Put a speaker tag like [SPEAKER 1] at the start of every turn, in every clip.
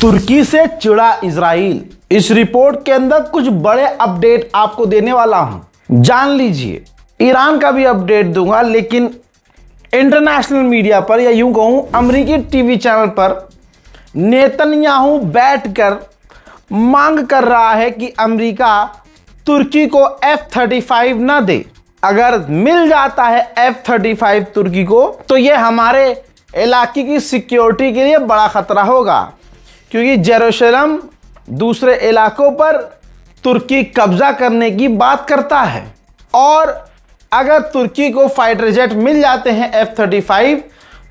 [SPEAKER 1] तुर्की से चिढ़ा इजराइल। इस रिपोर्ट के अंदर कुछ बड़े अपडेट आपको देने वाला हूं, जान लीजिए। ईरान का भी अपडेट दूंगा, लेकिन इंटरनेशनल मीडिया पर या यूं कहूं अमेरिकी टीवी चैनल पर नेतन्याहू बैठकर मांग कर रहा है कि अमेरिका तुर्की को F-35 न दे। अगर मिल जाता है F-35 तुर्की को तो यह हमारे इलाके की सिक्योरिटी के लिए बड़ा खतरा होगा, क्योंकि जेरूशलम दूसरे इलाकों पर तुर्की कब्जा करने की बात करता है। और अगर तुर्की को फाइटर जेट मिल जाते हैं F-35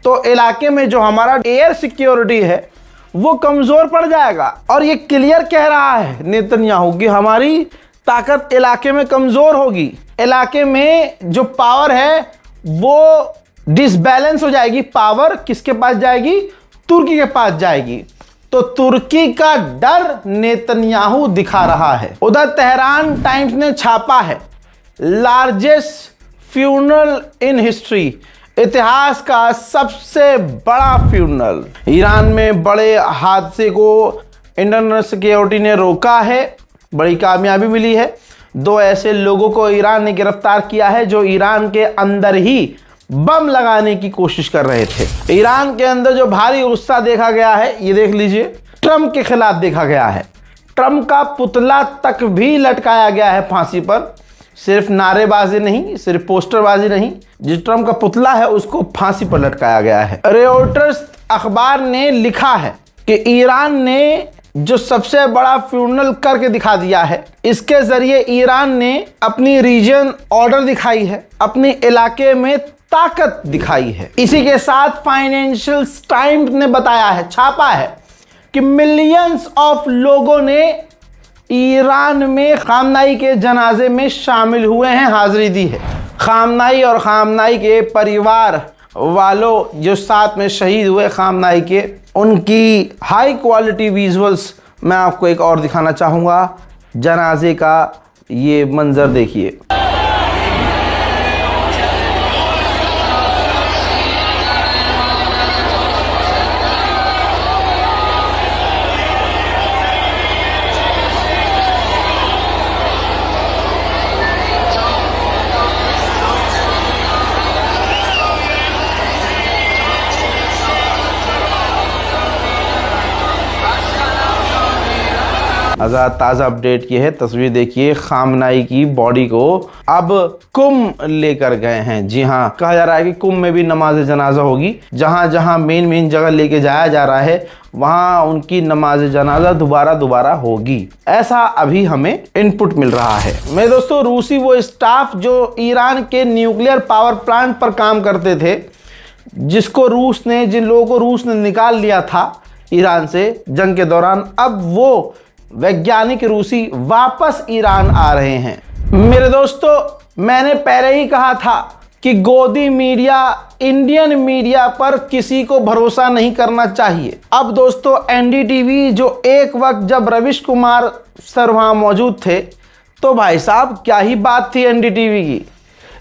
[SPEAKER 1] तो इलाके में जो हमारा एयर सिक्योरिटी है वो कमज़ोर पड़ जाएगा। और ये क्लियर कह रहा है नेतन्याहू कि हमारी ताकत इलाके में कमज़ोर होगी, इलाके में जो पावर है वो डिसबैलेंस हो जाएगी। पावर किसके पास जाएगी? तुर्की के पास जाएगी। तो तुर्की का डर नेतन्याहू दिखा रहा है। उधर तेहरान टाइम्स ने छापा है, लार्जेस्ट फ्यूनरल इन हिस्ट्री, इतिहास का सबसे बड़ा फ्यूनरल। ईरान में बड़े हादसे को इंटरनल सिक्योरिटी ने रोका है, बड़ी कामयाबी मिली है। 2 ऐसे लोगों को ईरान ने गिरफ्तार किया है जो ईरान के अंदर ही बम लगाने की कोशिश कर रहे थे। ईरान के अंदर जो भारी गुस्सा देखा गया है, ये देख लीजिए, ट्रंप के खिलाफ देखा गया है। ट्रंप का पुतला तक भी लटकाया गया है फांसी पर। सिर्फ नारेबाजी नहीं, सिर्फ पोस्टरबाजी नहीं, जो ट्रंप का पुतला है उसको फांसी पर लटकाया गया है। रॉयटर्स अखबार ने लिखा है कि ईरान ने जो सबसे बड़ा फ्यूनरल करके दिखा दिया है, इसके जरिए ईरान ने अपनी रीजन ऑर्डर दिखाई है, अपने इलाके में ताकत दिखाई है। इसी के साथ फाइनेंशियल टाइम्स ने बताया है, छापा है कि मिलियंस ऑफ लोगों ने ईरान में खामनाई के जनाजे में शामिल हुए हैं, हाजिरी दी है। खामनाई और खामनाई के परिवार वालों जो साथ में शहीद हुए खामनाई के, उनकी हाई क्वालिटी विजुअल्स मैं आपको एक और दिखाना चाहूँगा। जनाजे का ये मंजर देखिए। ताज़ा अपडेट की है, तस्वीर देखिए। खामनाई की बॉडी को अब कुम लेकर गए हैं। जी हाँ, कहा जा रहा है कि कुम में भी नमाज जनाजा होगी। जहां जहां मेन जगह लेके जाया जा रहा है वहां उनकी नमाज जनाजा दोबारा होगी, ऐसा अभी हमें इनपुट मिल रहा है। मेरे दोस्तों, रूसी वो स्टाफ जो ईरान के न्यूक्लियर पावर प्लांट पर काम करते थे, जिन लोगों को रूस ने निकाल लिया था ईरान से जंग के दौरान, अब वो वैज्ञानिक रूसी वापस ईरान आ रहे हैं। मेरे दोस्तों, मैंने पहले ही कहा था कि गोदी मीडिया, इंडियन मीडिया पर किसी को भरोसा नहीं करना चाहिए। अब दोस्तों, एनडीटीवी जो एक वक्त जब रविश कुमार सर वहां मौजूद थे तो भाई साहब क्या ही बात थी एनडीटीवी की,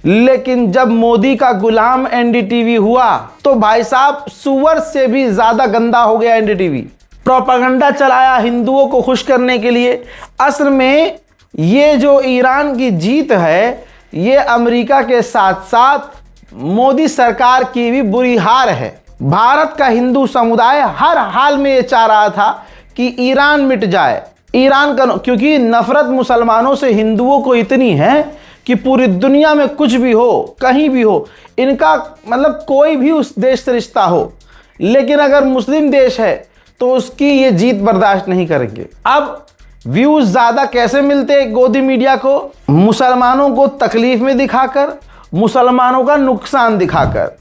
[SPEAKER 1] लेकिन जब मोदी का गुलाम एनडीटीवी हुआ तो भाई साहब सुअर से भी ज्यादा गंदा हो गया एनडीटीवी। प्रोपेगेंडा चलाया हिंदुओं को खुश करने के लिए। असल में ये जो ईरान की जीत है, ये अमेरिका के साथ साथ मोदी सरकार की भी बुरी हार है। भारत का हिंदू समुदाय हर हाल में ये चाह रहा था कि ईरान मिट जाए। ईरान का, क्योंकि नफरत मुसलमानों से हिंदुओं को इतनी है कि पूरी दुनिया में कुछ भी हो, कहीं भी हो, इनका मतलब कोई भी उस देश से रिश्ता हो, लेकिन अगर मुस्लिम देश है तो उसकी ये जीत बर्दाश्त नहीं करेंगे। अब व्यूज ज्यादा कैसे मिलते गोदी मीडिया को? मुसलमानों को तकलीफ में दिखाकर, मुसलमानों का नुकसान दिखाकर।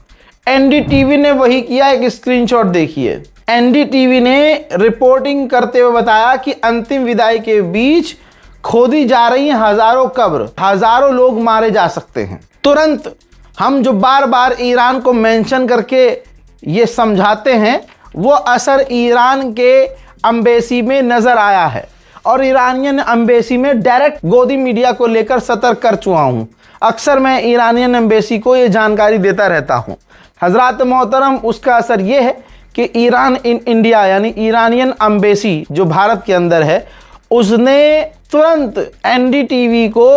[SPEAKER 1] एनडीटीवी ने वही किया। एक स्क्रीनशॉट देखिए। एनडीटीवी ने रिपोर्टिंग करते हुए बताया कि अंतिम विदाई के बीच खोदी जा रही हैं हजारों कब्र, हजारों लोग मारे जा सकते हैं। तुरंत हम जो बार बार ईरान को मेंशन करके ये समझाते हैं, वो असर ईरान के एम्बेसी में नजर आया है और ईरानियन एम्बेसी में डायरेक्ट गोदी मीडिया को लेकर सतर्क कर चुका हूं। अक्सर मैं ईरानियन एम्बेसी को ये जानकारी देता रहता हूं। हजरात मोहतरम, उसका असर ये है कि ईरान इन इंडिया यानी ईरानियन एम्बेसी जो भारत के अंदर है, उसने तुरंत एनडीटीवी को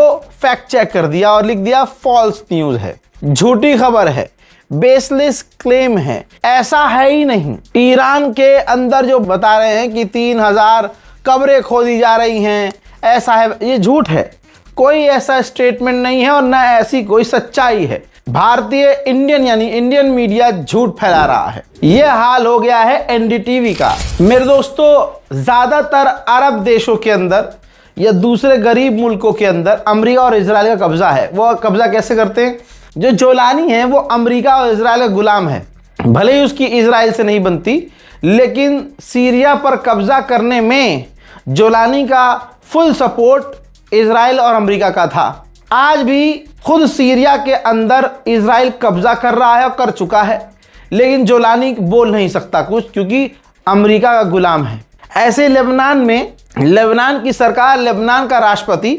[SPEAKER 1] फैक्ट चेक कर दिया और लिख दिया फॉल्स न्यूज़ है, झूठी खबर है, बेसलेस क्लेम है, ऐसा है ही नहीं। ईरान के अंदर जो बता रहे हैं कि 3000 कब्रें खोदी जा रही हैं, ऐसा है, ये झूठ है। कोई ऐसा स्टेटमेंट नहीं है और ना ऐसी कोई सच्चाई है। भारतीय इंडियन यानी इंडियन मीडिया झूठ फैला रहा है। यह हाल हो गया है एनडीटीवी का। मेरे दोस्तों, ज्यादातर अरब देशों के अंदर या दूसरे गरीब मुल्कों के अंदर अमेरिका और इजराइल का कब्जा है। वो कब्जा कैसे करते हैं? जो जोलानी है वो अमेरिका और इजराइल का गुलाम है, भले ही उसकी इजराइल से नहीं बनती, लेकिन सीरिया पर कब्जा करने में जोलानी का फुल सपोर्ट इजराइल और अमेरिका का था। आज भी खुद सीरिया के अंदर इजराइल कब्जा कर रहा है और कर चुका है, लेकिन जोलानी बोल नहीं सकता कुछ क्योंकि अमेरिका का गुलाम है। ऐसे लेबनान में लेबनान की सरकार, लेबनान का राष्ट्रपति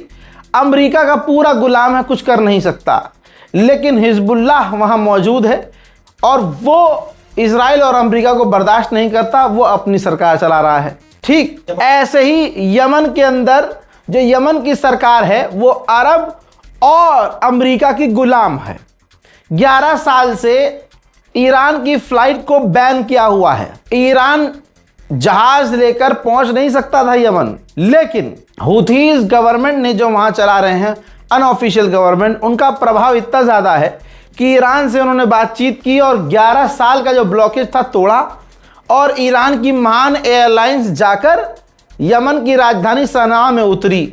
[SPEAKER 1] अमेरिका का पूरा गुलाम है, कुछ कर नहीं सकता, लेकिन हिजबुल्लाह वहाँ मौजूद है और वो इजराइल और अमेरिका को बर्दाश्त नहीं करता, वो अपनी सरकार चला रहा है। ठीक ऐसे ही यमन के अंदर जो यमन की सरकार है वो अरब और अमेरिका की गुलाम है। 11 साल से ईरान की फ्लाइट को बैन किया हुआ है। ईरान जहाज लेकर पहुंच नहीं सकता था यमन, लेकिन हुथीज गवर्नमेंट ने जो वहां चला रहे हैं, अनऑफिशियल गवर्नमेंट, उनका प्रभाव इतना ज़्यादा है कि ईरान से उन्होंने बातचीत की और 11 साल का जो ब्लॉकेज था तोड़ा और ईरान की महान एयरलाइंस जाकर यमन की राजधानी सना में उतरी।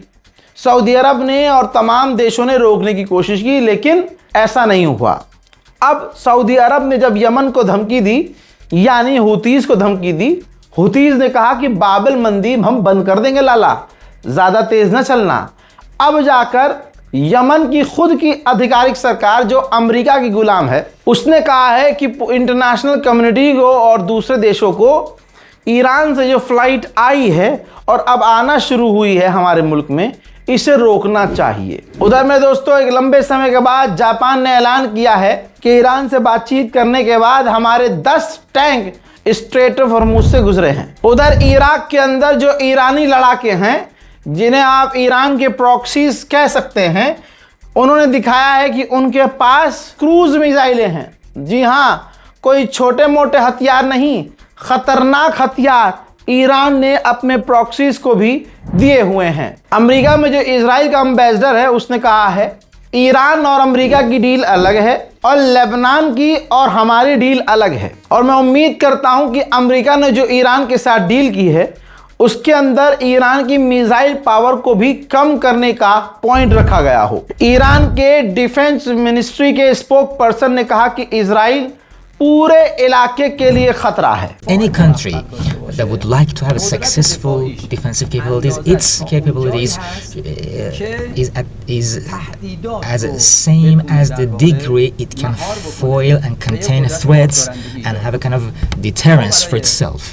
[SPEAKER 1] सऊदी अरब ने और तमाम देशों ने रोकने की कोशिश की, लेकिन ऐसा नहीं हुआ। अब सऊदी अरब ने जब यमन को धमकी दी, यानी हुतीज़ को धमकी दी, हुतीज़ ने कहा कि बाबल मंदीब हम बंद कर देंगे लाला, ज़्यादा तेज़ न चलना। अब जाकर यमन की खुद की आधिकारिक सरकार जो अमेरिका की गुलाम है, उसने कहा है कि इंटरनेशनल कम्युनिटी को और दूसरे देशों को ईरान से जो फ्लाइट आई है और अब आना शुरू हुई है हमारे मुल्क में, इसे रोकना चाहिए। उधर में दोस्तों, एक लंबे समय के बाद जापान ने ऐलान किया है कि ईरान से बातचीत करने के बाद हमारे 10 टैंक स्ट्रेट ऑफ हॉर्मुज़ से गुजरे हैं। उधर इराक के अंदर जो ईरानी लड़ाके हैं, जिन्हें आप ईरान के प्रॉक्सीज कह सकते हैं, उन्होंने दिखाया है कि उनके पास क्रूज मिसाइलें हैं। जी हाँ, कोई छोटे मोटे हथियार नहीं, खतरनाक हथियार ईरान ने अपने प्रॉक्सीज को भी दिए हुए हैं। अमेरिका में जो इजराइल का एम्बेसडर है, उसने कहा है ईरान और अमेरिका की डील अलग है और लेबनान की और हमारी डील अलग है। और मैं उम्मीद करता हूं कि अमेरिका ने जो ईरान के साथ डील की है उसके अंदर ईरान की मिसाइल पावर को भी कम करने का पॉइंट रखा गया हो। ईरान के डिफेंस मिनिस्ट्री के स्पोक पर्सन ने कहा कि इजराइल पूरे इलाके के लिए खतरा है।
[SPEAKER 2] Any country that would like to have a successful defensive capabilities, its capabilities is as same as the degree it can foil and contain threats and have a kind of deterrence for itself.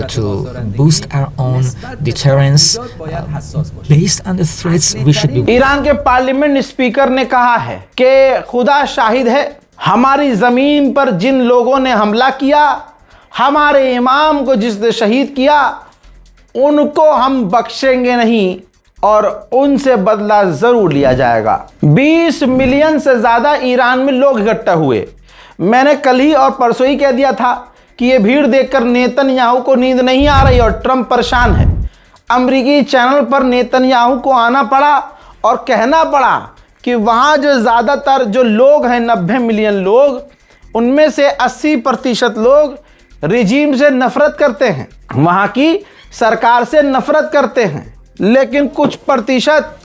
[SPEAKER 2] To boost our own deterrence based on the threats we should be.
[SPEAKER 1] Iran के parliament speaker ने कहा है कि खुदा शाहिद है, हमारी ज़मीन पर जिन लोगों ने हमला किया, हमारे इमाम को जिसने शहीद किया, उनको हम बख्शेंगे नहीं और उनसे बदला ज़रूर लिया जाएगा। 20 मिलियन से ज़्यादा ईरान में लोग इकट्ठा हुए। मैंने कल ही और परसों ही कह दिया था कि ये भीड़ देखकर नेतन्याहू को नींद नहीं आ रही और ट्रंप परेशान है। अमरीकी चैनल पर नेतन्याहू को आना पड़ा और कहना पड़ा कि वहाँ जो ज़्यादातर जो लोग हैं, 90 मिलियन लोग, उनमें से 80% लोग रिजीम से नफ़रत करते हैं, वहाँ की सरकार से नफ़रत करते हैं, लेकिन कुछ प्रतिशत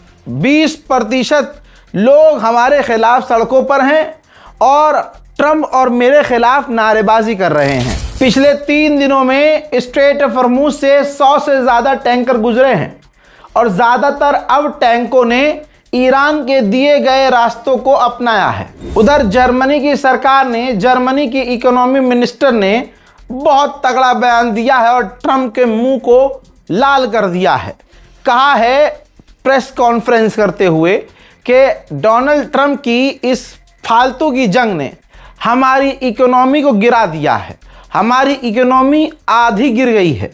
[SPEAKER 1] 20% लोग हमारे खिलाफ सड़कों पर हैं और ट्रंप और मेरे खिलाफ नारेबाजी कर रहे हैं। पिछले 3 दिनों में स्ट्रेट ऑफ हॉर्मुज़ से 100 से ज़्यादा टैंकर गुजरे हैं और ज़्यादातर अब टैंकों ने ईरान के दिए गए रास्तों को अपनाया है। उधर जर्मनी की सरकार ने, जर्मनी की इकोनॉमी मिनिस्टर ने बहुत तगड़ा बयान दिया है और ट्रंप के मुंह को लाल कर दिया है। कहा है प्रेस कॉन्फ्रेंस करते हुए कि डोनाल्ड ट्रंप की इस फालतू की जंग ने हमारी इकोनॉमी को गिरा दिया है, हमारी इकोनॉमी आधी गिर गई है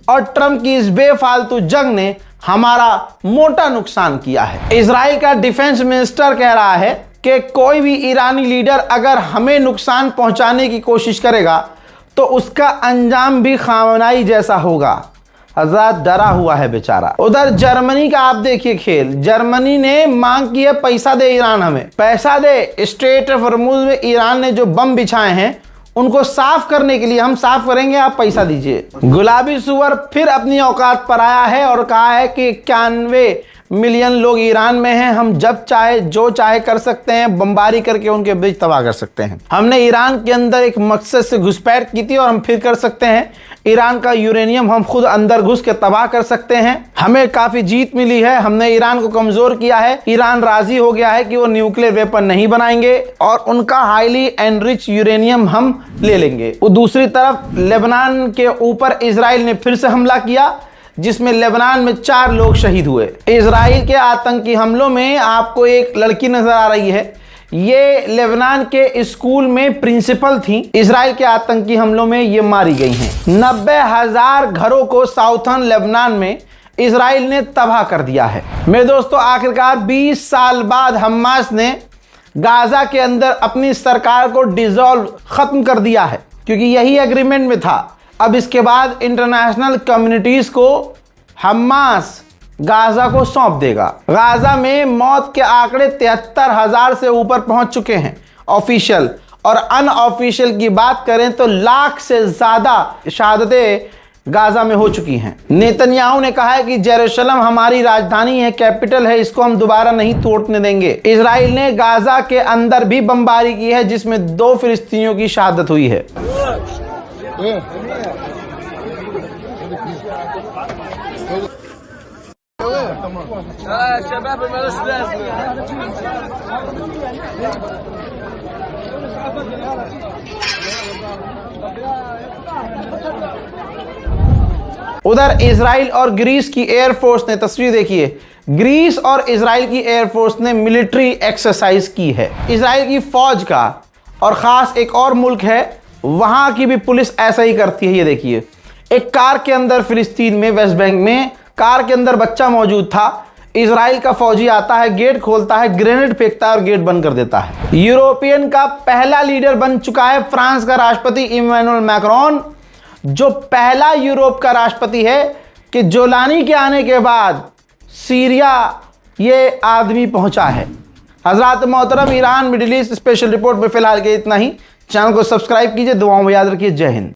[SPEAKER 1] और ट्रंप की इस बेफालतू जंग ने हमारा मोटा नुकसान किया है। इजराइल का डिफेंस मिनिस्टर कह रहा है कि कोई भी ईरानी लीडर अगर हमें नुकसान पहुंचाने की कोशिश करेगा तो उसका अंजाम भी खामनाई जैसा होगा। हजरत डरा हुआ है बेचारा। उधर जर्मनी का आप देखिए खेल। जर्मनी ने मांग की है पैसा दे ईरान, हमें पैसा दे। स्ट्रेट ऑफ हॉर्मुज़ में ईरान ने जो बम बिछाए हैं उनको साफ करने के लिए हम साफ करेंगे, आप पैसा दीजिए। गुलाबी सुअर फिर अपनी औकात पर आया है और कहा है कि 91 मिलियन लोग ईरान में हैं, हम जब चाहे जो चाहे कर सकते हैं, बमबारी करके उनके ब्रिज तबाह कर सकते हैं। हमने ईरान के अंदर एक मकसद से घुसपैठ की थी और हम फिर कर सकते हैं। ईरान का यूरेनियम हम खुद अंदर घुस के तबाह कर सकते हैं। हमें काफी जीत मिली है, हमने ईरान को कमजोर किया है। ईरान राजी हो गया है कि वो न्यूक्लियर वेपन नहीं बनाएंगे और उनका हाईली एनरिच यूरेनियम हम ले लेंगे। वो दूसरी तरफ लेबनान के ऊपर इजराइल ने फिर से हमला किया जिसमें लेबनान में 4 लोग शहीद हुए। इजराइल के आतंकी हमलों में आपको एक लड़की नजर आ रही है, ये लेबनान के स्कूल में प्रिंसिपल थी। इजराइल के आतंकी हमलों में ये मारी गई हैं। 90,000 घरों को साउथर्न लेबनान में इजराइल ने तबाह कर दिया है। मेरे दोस्तों, आखिरकार 20 साल बाद हमास ने गाजा के अंदर अपनी सरकार को डिसॉल्व खत्म कर दिया है, क्योंकि यही एग्रीमेंट में था। अब इसके बाद इंटरनेशनल कम्युनिटीज को हमास गाजा को सौंप देगा। गाजा में मौत के आंकड़े 73,000 से ऊपर पहुंच चुके हैं ऑफिशियल, और अनऑफिशियल की बात करें तो लाख से ज्यादा शहादतें गाजा में हो चुकी हैं। नेतन्याहू ने कहा है कि जेरूशलम हमारी राजधानी है, कैपिटल है, इसको हम दोबारा नहीं तोड़ने देंगे। इजराइल ने गाजा के अंदर भी बमबारी की है जिसमें 2 फिलिस्तीनियों की शहादत हुई है। उधर इजराइल और ग्रीस की एयरफोर्स ने, तस्वीर देखिए, ग्रीस और इजराइल की एयरफोर्स ने मिलिट्री एक्सरसाइज की है। इजराइल की फौज का और खास एक और मुल्क है वहां की भी पुलिस ऐसा ही करती है। ये देखिए, एक कार के अंदर फिलिस्तीन में, वेस्ट बैंक में, कार के अंदर बच्चा मौजूद था। इजराइल का फौजी आता है, गेट खोलता है, ग्रेनेड फेंकता है और गेट बंद कर देता है। यूरोपियन का पहला लीडर बन चुका है फ्रांस का राष्ट्रपति इमैनुअल मैक्रोन, जो पहला यूरोप का राष्ट्रपति है कि जोलानी के आने के बाद सीरिया ये आदमी पहुंचा है। हजरात मोहतरम, Iran middle east special report में फिलहाल के इतना ही। चैनल को सब्सक्राइब कीजिए, दुआओं में याद रखिए। जय हिंद।